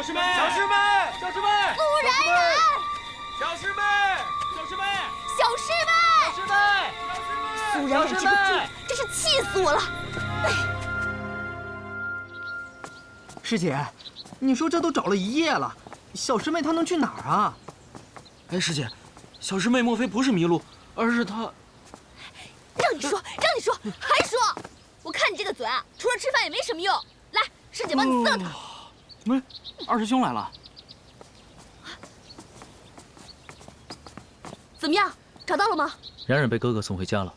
小师妹，小师妹，小师妹，陆冉冉，小师妹，小师妹，小师妹，小师妹，苏冉冉这个猪，真是气死我了！师姐，你说这都找了一夜了，小师妹她能去哪儿啊？哎，师姐，小师妹莫非不是迷路，而是她……让你说，还说！我看你这个嘴啊，除了吃饭也没什么用。来，师姐帮你伺候她。喂，二师兄来了。怎么样，找到了吗？冉冉被哥哥送回家了。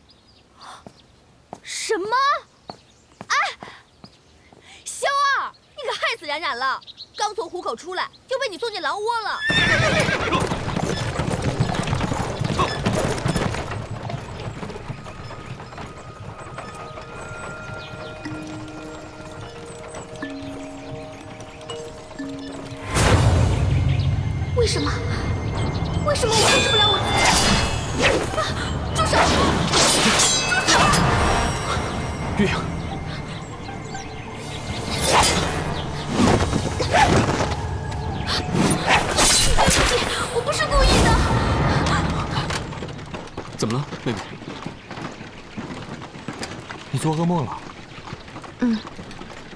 什么？哎，萧二，你可害死冉冉了！刚从虎口出来，就被你送进狼窝了。为什么？为什么我控制不了我自己？啊！住手！住手！月影，对不起，我不是故意的。怎么了，妹妹？你做噩梦了？嗯，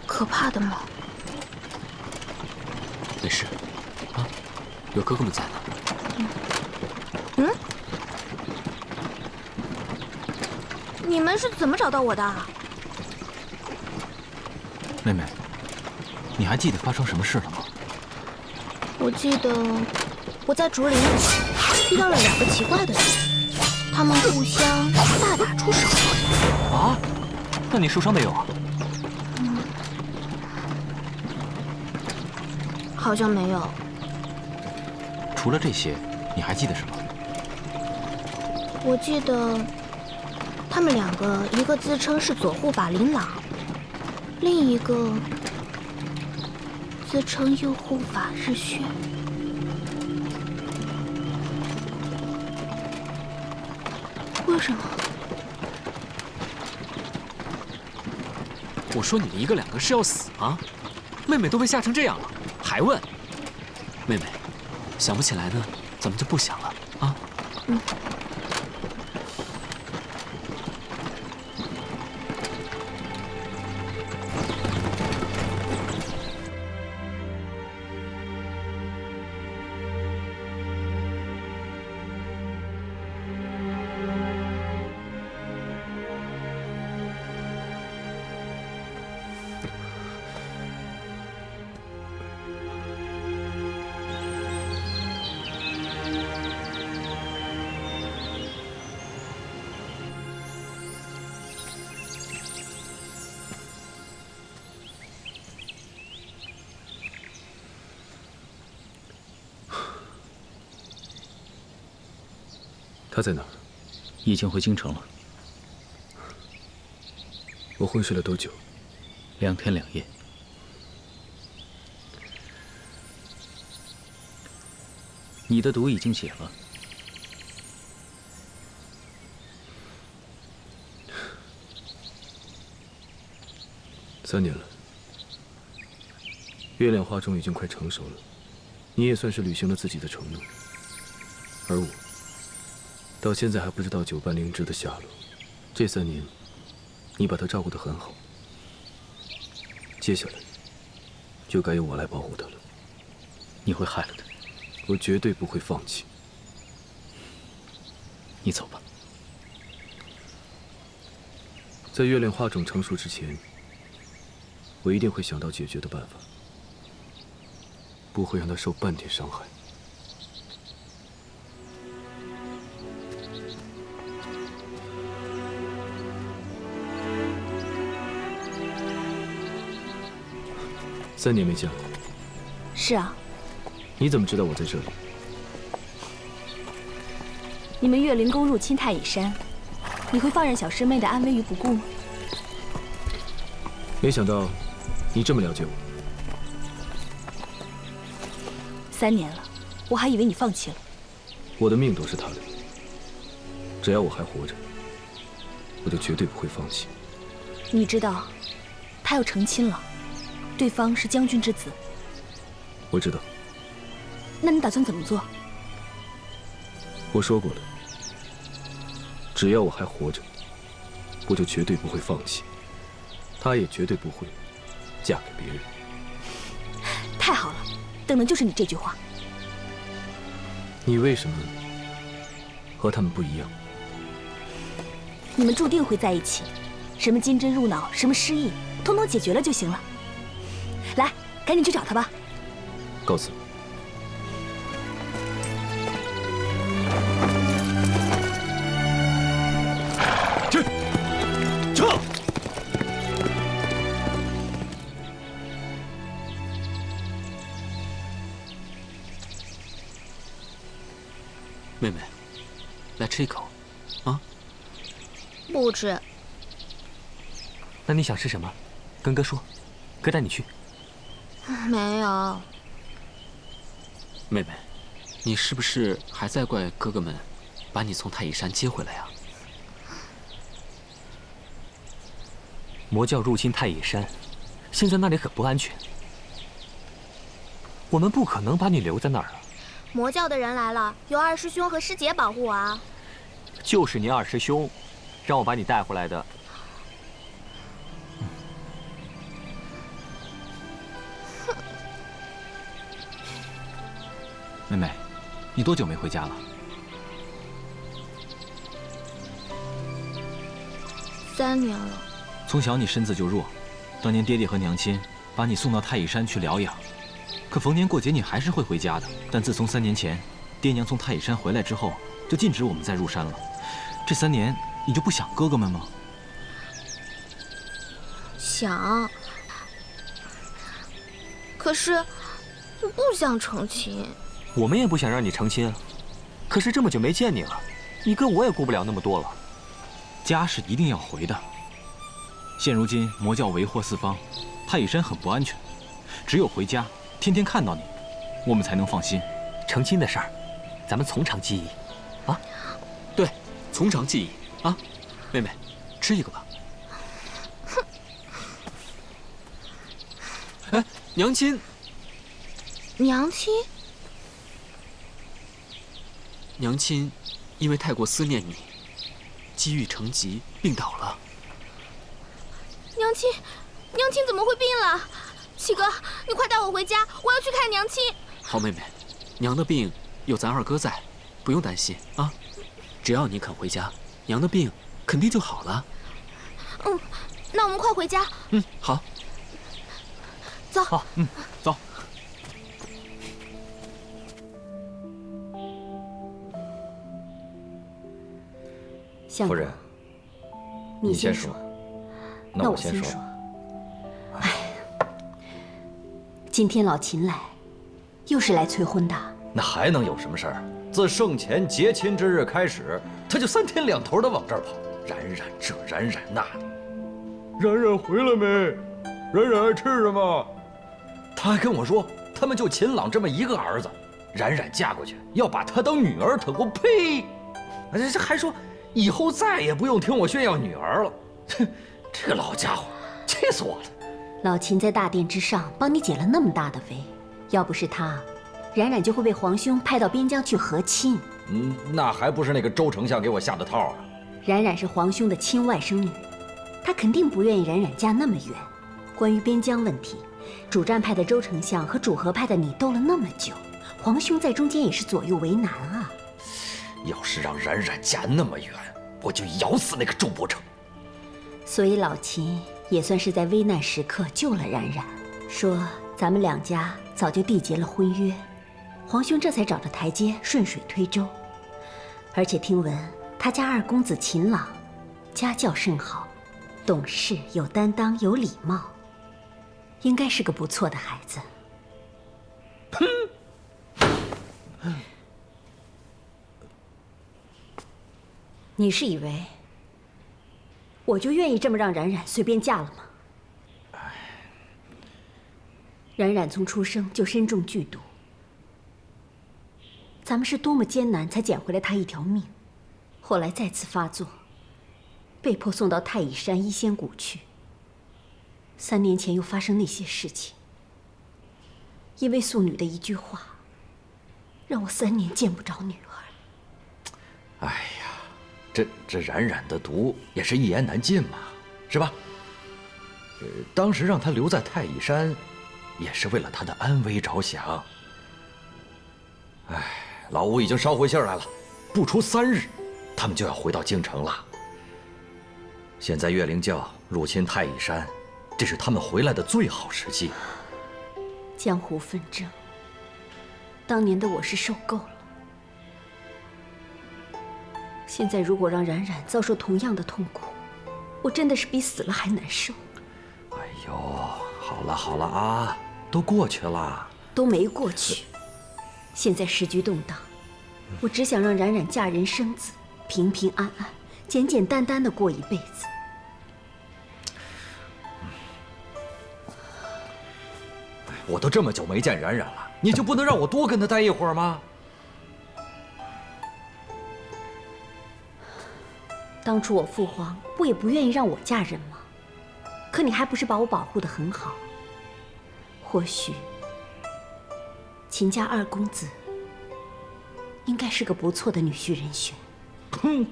可怕的梦。没事，啊，有哥哥们在呢。嗯？你们是怎么找到我的？妹妹，你还记得发生什么事了吗？我记得我在竹林里遇到了2个奇怪的人，他们互相大打出手。啊？那你受伤没有啊？好像没有。除了这些，你还记得什么？我记得他们2个，一个自称是左护法琳琅，另一个自称右护法日轩。为什么？我说你们1个2个是要死吗？妹妹都被吓成这样了，还问？妹妹，想不起来呢，咱们就不想了啊。嗯。他在哪儿？已经回京城了。我昏睡了多久？2天2夜。你的毒已经解了。3年了，月亮花种已经快成熟了，你也算是履行了自己的承诺，而我。到现在还不知道9瓣灵芝的下落。这3年，你把她照顾得很好，接下来就该由我来保护她了。你会害了她，我绝对不会放弃。你走吧。在月亮花种成熟之前，我一定会想到解决的办法，不会让她受半点伤害。3年没见了。是啊。你怎么知道我在这里？你们岳灵公入侵太乙山，你会放任小师妹的安危于不顾吗？没想到你这么了解我。3年了，我还以为你放弃了。我的命都是他的，只要我还活着，我就绝对不会放弃。你知道，他要成亲了。对方是将军之子，我知道。那你打算怎么做？我说过了，只要我还活着，我就绝对不会放弃，她也绝对不会嫁给别人。太好了，等的就是你这句话。你为什么和他们不一样？你们注定会在一起，什么金针入脑，什么失忆，统统解决了就行了。来，赶紧去找他吧。告辞。去，撤！妹妹，来吃一口，啊？不吃。那你想吃什么？跟哥说，哥带你去。没有。妹妹，你是不是还在怪哥哥们把你从太乙山接回来呀？魔教入侵太乙山，现在那里很不安全，我们不可能把你留在那儿啊。魔教的人来了，有二师兄和师姐保护我啊。就是你二师兄，让我把你带回来的。妹妹，你多久没回家了？3年了。从小你身子就弱，当年爹爹和娘亲把你送到太乙山去疗养，可逢年过节你还是会回家的。但自从3年前爹娘从太乙山回来之后，就禁止我们再入山了。这3年你就不想哥哥们吗？想，可是我不想成亲。我们也不想让你成亲啊，可是这么久没见你了，你哥我也顾不了那么多了。家是一定要回的。现如今魔教为祸四方，太乙山很不安全，只有回家，天天看到你，我们才能放心。成亲的事儿，咱们从长计议，啊？对，从长计议啊！妹妹，吃一个吧。哎，娘亲。娘亲？娘亲因为太过思念你，积郁成疾，病倒了。娘亲怎么会病了？七哥，你快带我回家，我要去看娘亲。好妹妹，娘的病有咱二哥在，不用担心啊。只要你肯回家，娘的病肯定就好了。嗯，那我们快回家。嗯，好。走。好，走。夫人，你先说。那我先说。哎，今天老秦来，又是来催婚的。那还能有什么事儿？自盛前结亲之日开始，他就3天2头的往这儿跑，冉冉这，冉冉那的。冉冉回来没？冉冉爱吃什么？他还跟我说，他们就秦朗这么一个儿子，冉冉嫁过去要把他当女儿疼，我呸！这还说以后再也不用听我炫耀女儿了。哼，这个老家伙，气死我了！老秦在大殿之上帮你解了那么大的围，要不是他，冉冉就会被皇兄派到边疆去和亲。那还不是那个周丞相给我下的套啊！冉冉是皇兄的亲外甥女，他肯定不愿意冉冉嫁那么远。关于边疆问题，主战派的周丞相和主和派的你斗了那么久，皇兄在中间也是左右为难啊。要是让冉冉嫁那么远，我就咬死那个周伯承。所以老秦也算是在危难时刻救了冉冉，说咱们2家早就缔结了婚约，皇兄这才找着台阶顺水推舟。而且听闻他家2公子秦朗家教甚好，懂事有担当有礼貌，应该是个不错的孩子。你是以为我就愿意这么让冉冉随便嫁了吗？冉冉从出生就身中剧毒，咱们是多么艰难才捡回了她一条命，后来再次发作，被迫送到太乙山医仙谷去。3年前又发生那些事情，因为素女的一句话，让我3年见不着女儿。哎呀，这冉冉的毒也是一言难尽嘛，是吧？当时让她留在太乙山，也是为了她的安危着想。哎，老吴已经捎回信来了，不出3日，他们就要回到京城了。现在岳灵教入侵太乙山，这是他们回来的最好时机。江湖纷争，当年的我是受够了。现在如果让冉冉遭受同样的痛苦，我真的是比死了还难受。哎呦，好了啊，都过去了。都没过去。现在时局动荡，我只想让冉冉嫁人生子，平平安安、简简单单的过一辈子。我都这么久没见冉冉了，你就不能让我多跟她待一会儿吗？当初我父皇不也不愿意让我嫁人吗？可你还不是把我保护得很好。或许秦家2公子应该是个不错的女婿人选。哼，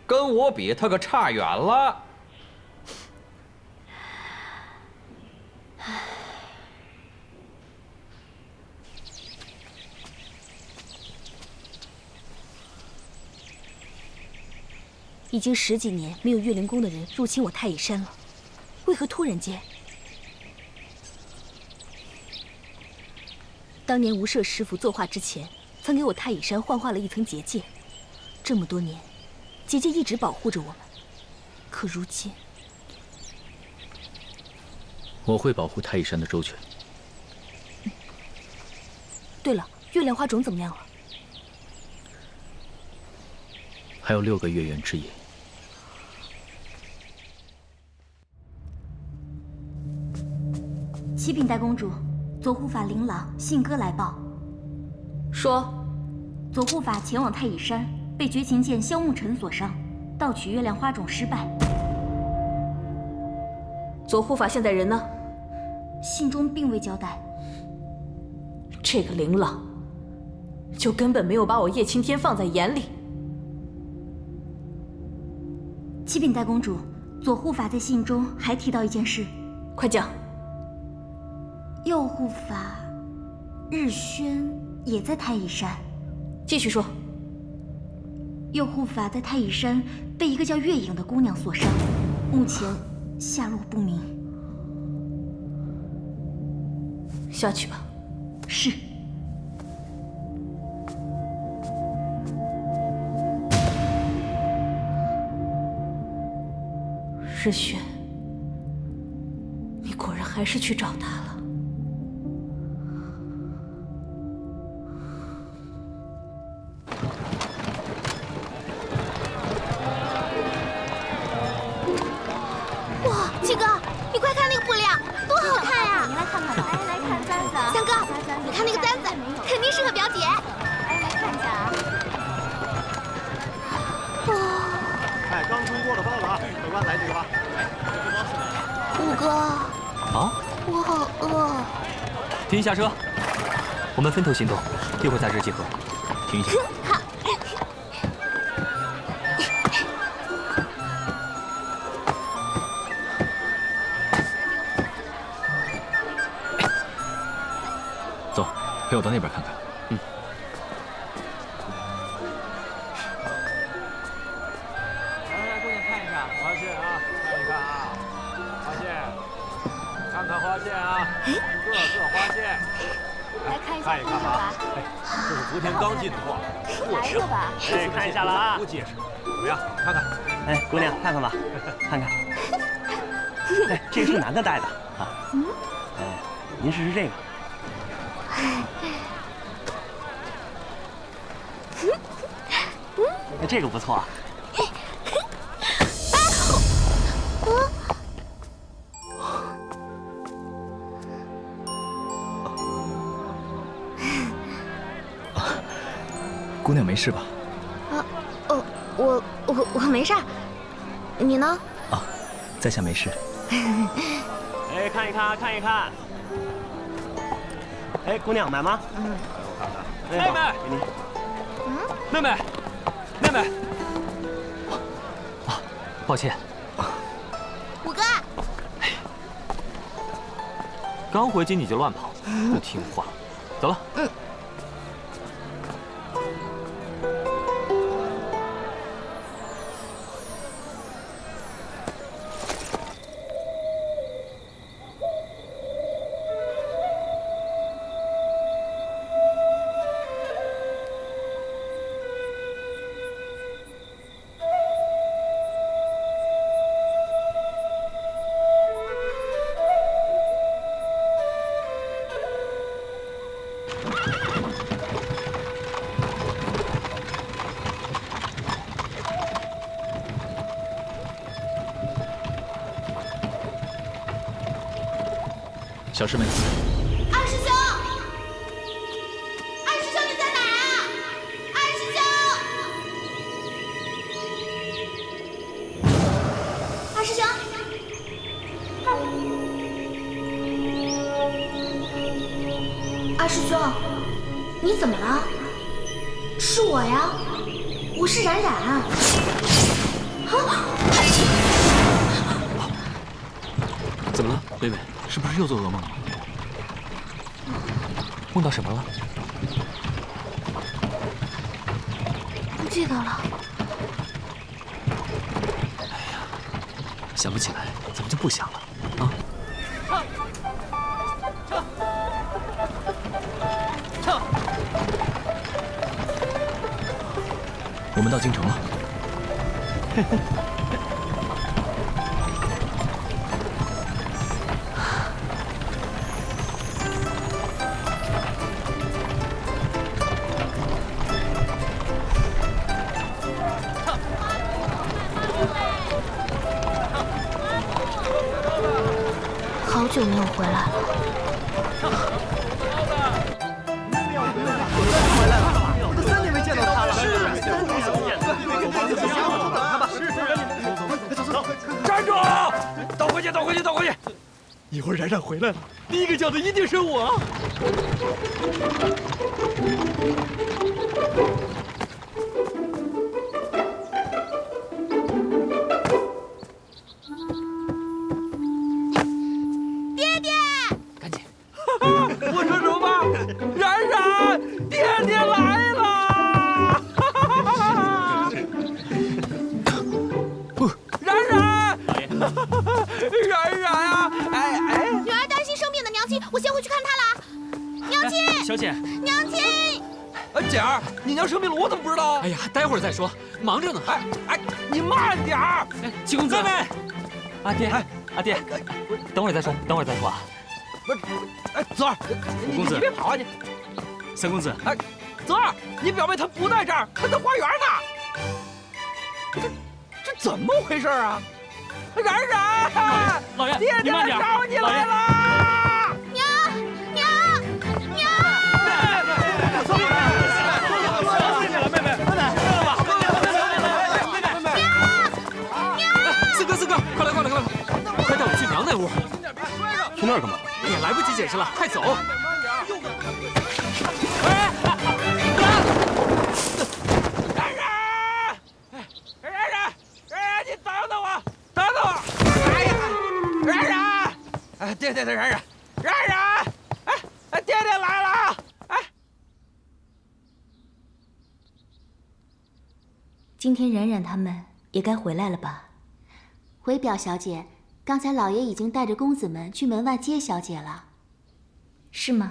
跟我比，他可差远了。已经10几年没有岳灵宫的人入侵我太乙山了，为何突然间？当年无赦师傅作画之前，曾给我太乙山幻化了一层结界，这么多年，结界一直保护着我们。可如今，我会保护太乙山的周全。对了，月亮花种怎么样了？还有6个月圆之夜。启禀大公主，左护法琳琅信鸽来报，说，左护法前往太乙山，被绝情剑萧沐尘所伤，盗取月亮花种失败。左护法现在人呢？信中并未交代。这个琳琅，就根本没有把我叶青天放在眼里。启禀大公主，左护法在信中还提到一件事，快讲。右护法日轩也在太乙山。继续说。右护法在太乙山被一个叫月影的姑娘所伤，目前下落不明。下去吧。是。日轩，你果然还是去找他了。哇，七哥，你快看那个布料，多好看呀！你来看看吧，来看簪子。三哥，你看那个簪子，肯定适合表姐。来看一下啊。哇！哎，刚出锅的包子啊，客官来几个吧。五哥，啊，我好饿。停下车，我们分头行动，一会儿再这集合。停一下。好。走，陪我到那边看看。嗯。来，姑娘看一看花线啊，看一看啊，花线，看看花线啊，各个花线。来看一下看一看吧，哎，这是昨天刚进的货，来一个吧。哎，看一下了啊，不结实，怎么样？看看。哎，姑娘，看看吧，看看。哎，这个是男的戴的啊。哎，您试试这个。哎，这个不错啊。姑娘没事吧？我没事。你呢？啊，在下没事。哎，看一看，看一看。哎，姑娘买吗？嗯。妹妹，给你。妹妹，妹妹。啊，抱歉。虎哥，刚回京你就乱跑，不听话。走了。嗯。小师妹，二师兄，二师兄你在哪啊？二师兄，二师兄，二师兄，你怎么了？是我呀，我是冉冉。怎么了，妹妹？是不是又做噩梦了？梦到什么了？不记得了。哎呀，想不起来，咱们就不想了啊！撤！我们到京城了。好久没有回来了。我都3年没见到他了。是3年。站住！倒回去，倒回去，倒回去！一会儿冉冉回来了，第一个叫的一定是我。我说什么吧？冉冉，爹爹来了！冉冉，冉冉啊！哎，女儿担心生病的娘亲，我先回去看她了。娘亲，小姐，娘亲，姐儿，你娘生病了，我怎么不知道啊？哎呀，待会儿再说，忙着呢。哎，你慢点儿！七公子，妹妹，阿爹，阿爹，等会儿再说，等会儿再说啊。不是，哎，泽儿，公子你别跑啊你！三公子，哎，泽儿，你表妹她不在这儿，看她花园呢。这怎么回事啊？冉冉，老爷，爹爹来找你来了！娘，四哥，快来，快带我去娘那屋。去那儿干嘛？哎呀，来不及解释了，快走！冉冉，你等等我！哎呀，冉冉，哎，爹，冉冉，哎，爹爹来了！哎，今天冉冉他们也该回来了吧？回表小姐，刚才老爷已经带着公子们去门外接小姐了，是吗？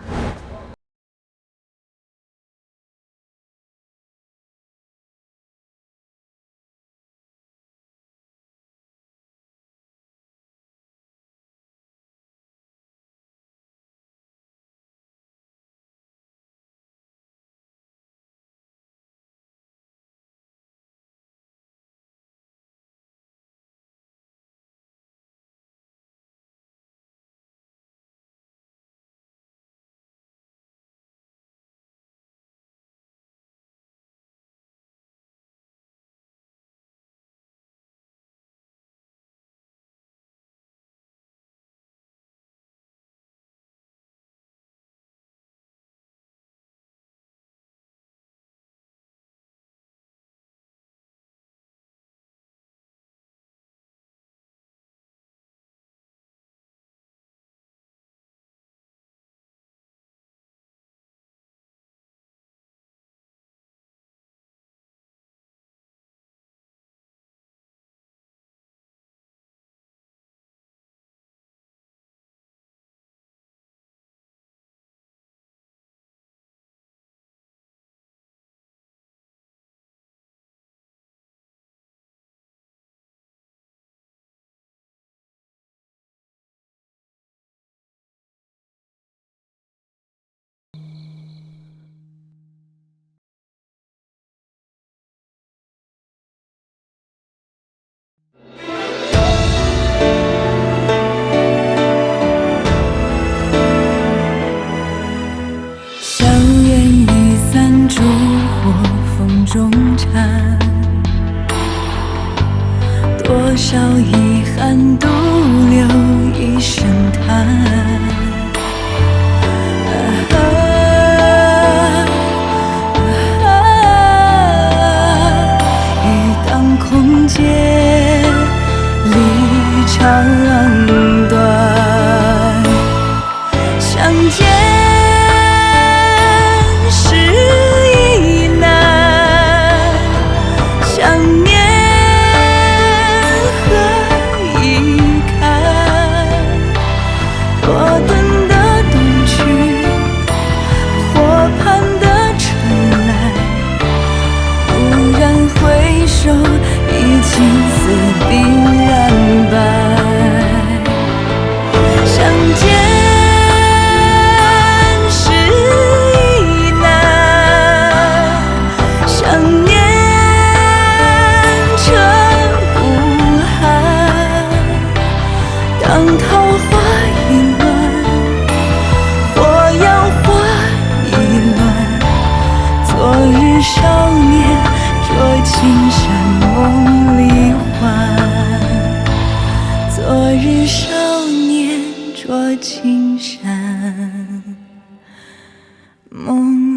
单独留一声叹。一当空劫离长短，相见是亦难，想念何以堪？多顿的东去，或盼的春来，忽然回首，已青丝鬓染白。相见是亦难，想念彻骨寒。当桃花已乱，或摇花已乱。昨日少年着青衫梦里还，昨日少年着青衫梦